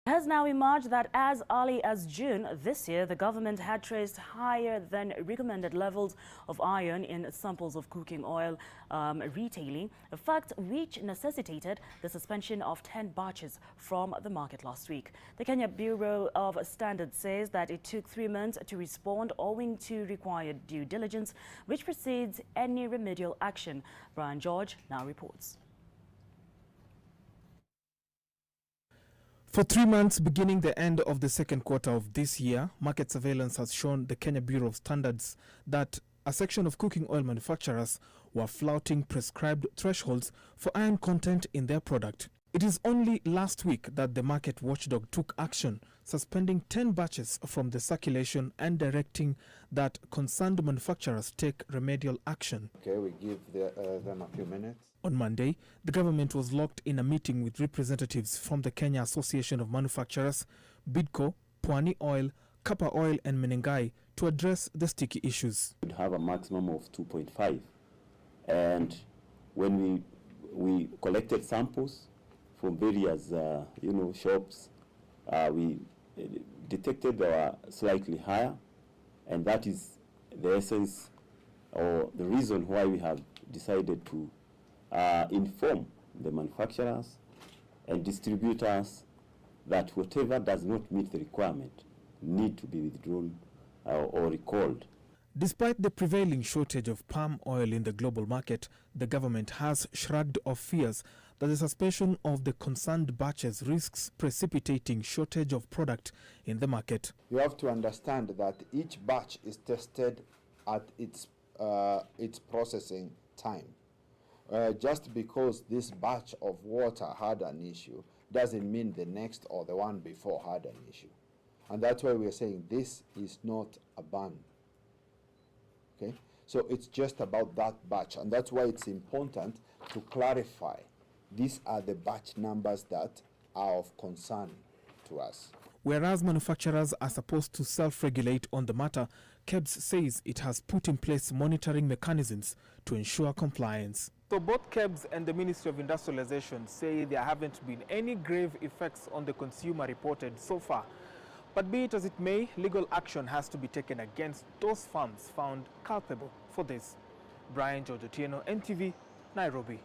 It has now emerged that as early as June this year, the government had traced higher than recommended levels of iron in samples of cooking oil retailing, a fact which necessitated the suspension of 10 batches from the market last week. The Kenya Bureau of Standards says that it took 3 months to respond owing to required due diligence, which precedes any remedial action. Brian George now reports. For 3 months, beginning the end of the second quarter of this year, market surveillance has shown the Kenya Bureau of Standards that a section of cooking oil manufacturers were flouting prescribed thresholds for iron content in their product. It is only last week that the market watchdog took action, suspending 10 batches from the circulation and directing that concerned manufacturers take remedial action. Okay, we give them a few minutes. On Monday, the government was locked in a meeting with representatives from the Kenya Association of Manufacturers, Bidco, Pwani Oil, Kappa Oil and Menengai to address the sticky issues. We have a maximum of 2.5, and when we collected samples from various shops, we detected they were slightly higher, and that is the essence or the reason why we have decided to inform the manufacturers and distributors that whatever does not meet the requirement need to be withdrawn or recalled. Despite the prevailing shortage of palm oil in the global market, the government has shrugged off fears that the suspension of the concerned batches risks precipitating shortage of product in the market. You have to understand that each batch is tested at its processing time. Just because this batch of water had an issue doesn't mean the next or the one before had an issue. And that's why we're saying this is not a ban. Okay? So it's just about that batch, and that's why it's important to clarify these are the batch numbers that are of concern to us. Whereas manufacturers are supposed to self-regulate on the matter, KEBS says it has put in place monitoring mechanisms to ensure compliance. So both KEBS and the Ministry of Industrialization say there haven't been any grave effects on the consumer reported so far. But be it as it may, legal action has to be taken against those firms found culpable for this. Brian George, NTV, Nairobi.